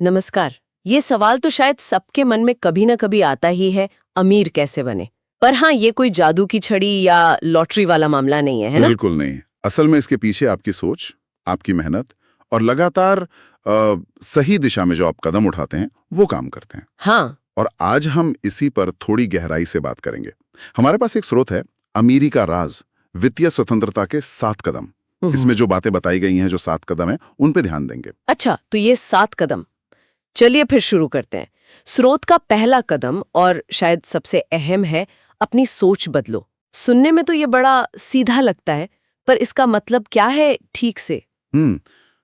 नमस्कार। ये सवाल तो शायद सबके मन में कभी ना कभी आता ही है, अमीर कैसे बने। पर हाँ, ये कोई जादू की छड़ी या लॉटरी वाला मामला नहीं है ना? बिल्कुल नहीं। असल में इसके पीछे आपकी सोच, आपकी मेहनत और लगातार सही दिशा में जो आप कदम उठाते हैं वो काम करते हैं। हाँ। और आज हम इसी पर थोड़ी गहराई से बात करेंगे। हमारे पास एक स्रोत है, अमीरी का राज, वित्तीय स्वतंत्रता के 7 कदम। इसमें जो बातें बताई गई हैं, जो 7 कदम हैं, उन पे ध्यान देंगे। अच्छा, तो ये 7 कदम, चलिए फिर शुरू करते हैं। स्रोत का पहला कदम और शायद सबसे अहम है, अपनी सोच बदलो। सुनने में तो ये बड़ा सीधा लगता है, पर इसका मतलब क्या है ठीक से?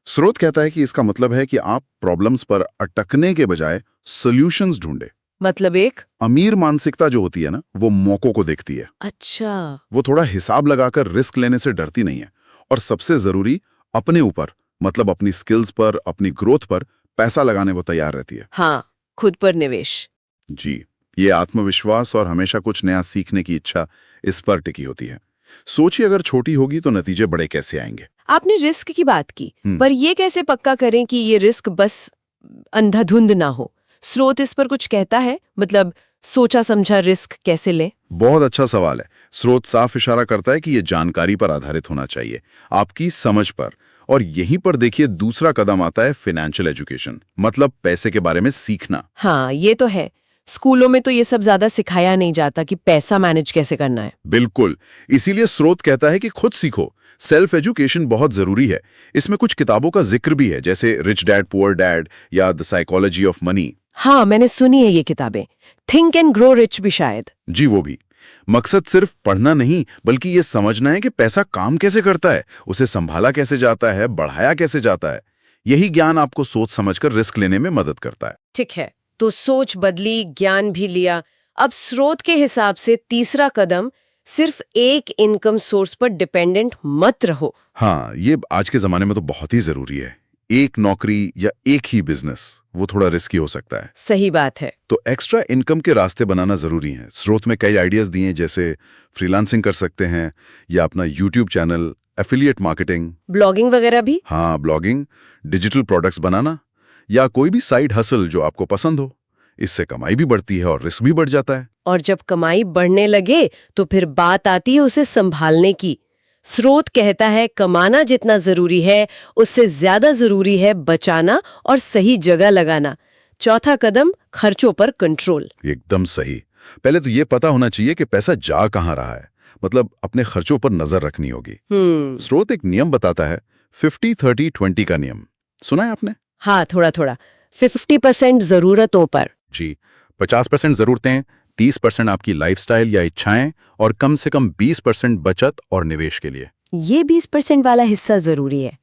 स्रोत कहता है कि इसका मतलब है कि आप प्रॉब्लम्स पर अटकने के बजाय सॉल्यूशंस ढूंढे। मतलब एक अमीर मानसिकता जो होती है ना, वो मौकों को देखती है। अच्छा। वो थोड़ा हिसाब लगाकर रिस्क लेने से डरती नहीं है। और सबसे जरूरी, अपने ऊपर, मतलब अपनी स्किल्स पर, अपनी ग्रोथ पर पैसा लगाने वो तैयार रहती है। हाँ, खुद पर निवेश। जी, ये आत्मविश्वास और हमेशा कुछ नया सीखने की इच्छा इस पर टिकी होती है। सोचिए, अगर छोटी होगी तो नतीजे बड़े कैसे आएंगे। आपने रिस्क की बात की, पर ये कैसे पक्का करें कि ये रिस्क बस अंधाधुंध ना हो? स्रोत इस पर कुछ कहता है? मतलब सोचा समझा रिस्क कैसे लें? बहुत अच्छा सवाल है। स्रोत साफ इशारा करता है कि ये जानकारी पर आधारित होना चाहिए, आपकी समझ पर। और यहीं पर देखिए, दूसरा कदम आता है फाइनेंशियल एजुकेशन, मतलब पैसे के बारे में सीखना। हाँ, ये तो है। स्कूलों में तो ये सब ज्यादा सिखाया नहीं जाता कि पैसा मैनेज कैसे करना है। बिल्कुल, इसीलिए स्रोत कहता है कि खुद सीखो। सेल्फ एजुकेशन बहुत जरूरी है। इसमें कुछ किताबों का जिक्र भी है, जैसे रिच डैड पुअर डैड या द साइकोलॉजी ऑफ मनी। हाँ, मैंने सुनी है ये किताबें। थिंक एंड ग्रो रिच भी शायद। जी, वो भी। मकसद सिर्फ पढ़ना नहीं, बल्कि ये समझना है कि पैसा काम कैसे करता है, उसे संभाला कैसे जाता है, बढ़ाया कैसे जाता है। यही ज्ञान आपको सोच समझकर रिस्क लेने में मदद करता है। ठीक है, तो सोच बदली, ज्ञान भी लिया। अब स्रोत के हिसाब से तीसरा कदम, सिर्फ एक इनकम सोर्स पर डिपेंडेंट मत रहो। हाँ, ये आज के जमाने में तो बहुत ही जरूरी है। एक नौकरी या एक ही बिजनेस, वो थोड़ा रिस्की हो सकता है। सही बात है। तो एक्स्ट्रा इनकम के रास्ते बनाना जरूरी है। स्रोत में कई आइडियाज दिए, जैसे फ्रीलांसिंग कर सकते हैं, या अपना YouTube channel, affiliate marketing, blogging वगैरह भी। हाँ, ब्लॉगिंग, डिजिटल प्रोडक्ट्स बनाना, या कोई भी साइड हसल जो आपको पसंद हो। इससे कमाई भी बढ़ती है और रिस्क भी बढ़ जाता है। और जब कमाई बढ़ने लगे तो फिर बात आती है उसे संभालने की। स्रोत कहता है कमाना जितना जरूरी है, उससे ज्यादा जरूरी है बचाना और सही जगह लगाना। चौथा कदम, खर्चों पर कंट्रोल। एकदम सही। पहले तो ये पता होना चाहिए कि पैसा जा कहाँ रहा है, मतलब अपने खर्चों पर नजर रखनी होगी। स्रोत एक नियम बताता है, 50-30-20 का नियम। सुना है आपने? हाँ, थोड़ा थोड़ा। 50% जरूरतों पर। जी, 50% जरूरतें, 30% आपकी लाइफस्टाइल या इच्छाएं, और कम से कम 20% बचत और निवेश के लिए। ये 20% वाला हिस्सा जरूरी है।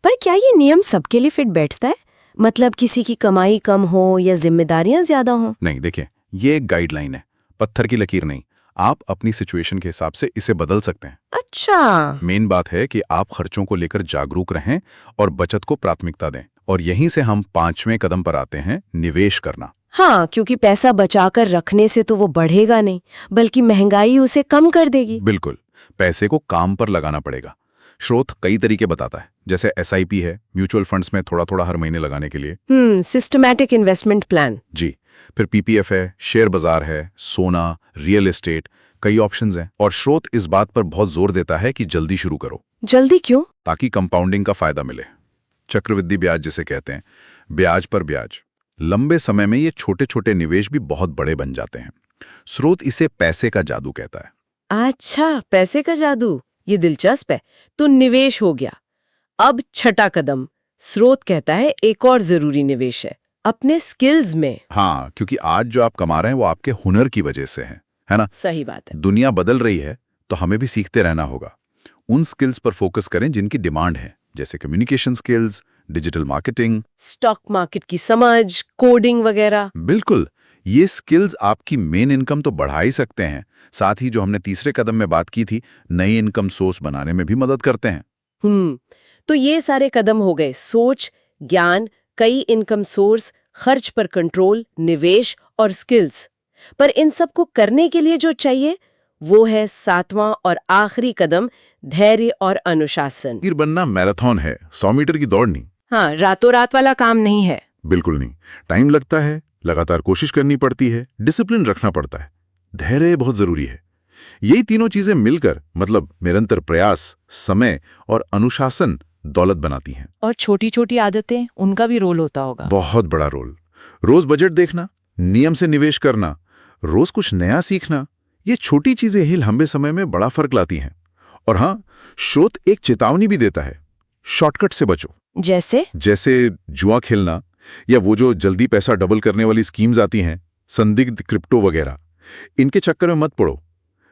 पर क्या ये नियम सबके लिए फिट बैठता है? मतलब किसी की कमाई कम हो या जिम्मेदारियां ज्यादा हो? नहीं, देखिए, ये एक गाइडलाइन है, पत्थर की लकीर नहीं। आप अपनी सिचुएशन के हिसाब से इसे बदल सकते हैं। अच्छा। मेन बात है कि आप खर्चों को लेकर जागरूक रहें और बचत को प्राथमिकता दें। और यहीं से हम 5वें कदम पर आते हैं, निवेश करना। हाँ, क्योंकि पैसा बचाकर रखने से तो वो बढ़ेगा नहीं, बल्कि महंगाई उसे कम कर देगी। बिल्कुल, पैसे को काम पर लगाना पड़ेगा। स्रोत कई तरीके बताता है, जैसे SIP है, म्यूचुअल फंड्स में थोड़ा थोड़ा हर महीने लगाने के लिए। Systematic investment plan. जी। फिर PPF है, शेयर बाजार है, सोना, रियल एस्टेट, कई ऑप्शंस हैं। और स्रोत इस बात पर बहुत जोर देता है कि जल्दी शुरू करो। जल्दी क्यों? ताकि कंपाउंडिंग का फायदा मिले। चक्रवृद्धि ब्याज जिसे कहते हैं, ब्याज पर ब्याज। लंबे समय में ये छोटे छोटे निवेश भी बहुत बड़े बन जाते हैं। स्रोत इसे पैसे का जादू कहता है। अच्छा, पैसे का जादू, ये दिलचस्प है। तो निवेश हो गया। अब छठा कदम, स्रोत कहता है एक और जरूरी निवेश है, अपने स्किल्स में। हाँ, क्योंकि आज जो आप कमा रहे हैं वो आपके हुनर की वजह से है ना? सही बात है। दुनिया बदल रही है, तो हमें भी सीखते रहना होगा। उन स्किल्स पर फोकस करें जिनकी डिमांड है, जैसे communication skills, digital marketing, stock market की समझ, कोडिंग वगैरह। बिल्कुल। ये स्किल्स आपकी मेन इनकम तो बढ़ा ही सकते हैं, साथ ही जो हमने तीसरे कदम में बात की थी, नई इनकम सोर्स बनाने में भी मदद करते हैं। तो ये सारे कदम हो गए, सोच, ज्ञान, कई इनकम सोर्स, खर्च पर कंट्रोल, निवेश और स्किल्स। पर इन सब को करने के लिए जो चाहिए वो है 7वां और आखिरी कदम, धैर्य और अनुशासन। वीर बनना मैराथन है, 100 मीटर की दौड़ नहीं। हाँ, रातों रात वाला काम नहीं है। बिल्कुल नहीं। टाइम लगता है, लगातार कोशिश करनी पड़ती है, डिसिप्लिन रखना पड़ता है, धैर्य बहुत जरूरी है। यही तीनों चीजें मिलकर मतलब निरंतर प्रयास, समय और अनुशासन दौलत बनाती हैं। और छोटी छोटी आदतें, उनका भी रोल होता होगा। बहुत बड़ा रोल। रोज बजट देखना, नियम से निवेश करना, रोज कुछ नया सीखना, ये छोटी चीजें ही लंबे समय में बड़ा फर्क लाती हैं। और हाँ, स्रोत एक चेतावनी भी देता है, शॉर्टकट से बचो। जैसे जुआ खेलना या वो जो जल्दी पैसा डबल करने वाली स्कीम्स आती हैं, संदिग्ध क्रिप्टो वगैरह, इनके चक्कर में मत पड़ो।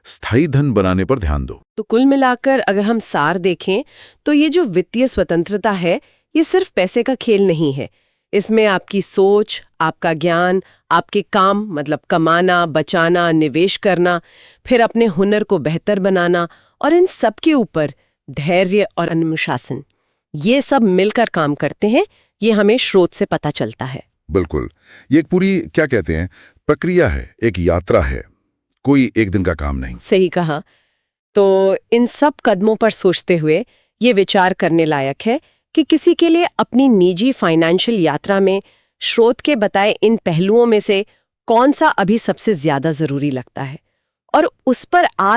स्थायी धन बनाने पर ध्यान दो। तो कुल मिलाकर अगर हम सार देखें तो ये जो वित्तीय स्वतंत्रता है, ये सिर्फ पैसे का खेल नहीं है। इसमें आपकी सोच, आपका ज्ञान, आपके काम मतलब कमाना, बचाना, निवेश करना, फिर अपने हुनर को बेहतर बनाना और इन सब के ऊपर धैर्य और अनुशासन, ये सब मिलकर काम करते हैं। ये हमें स्रोत से पता चलता है। बिल्कुल, ये एक पूरी क्या कहते हैं प्रक्रिया है, एक यात्रा है, कोई एक दिन का काम नहीं। सही कहा। तो इन सब कदमों पर सोचते हुए ये विचार करने लायक है कि किसी के लिए अपनी निजी फाइनेंशियल यात्रा में स्रोत के बताए इन पहलुओं में से कौन सा अभी सबसे ज्यादा जरूरी लगता है और उस पर आज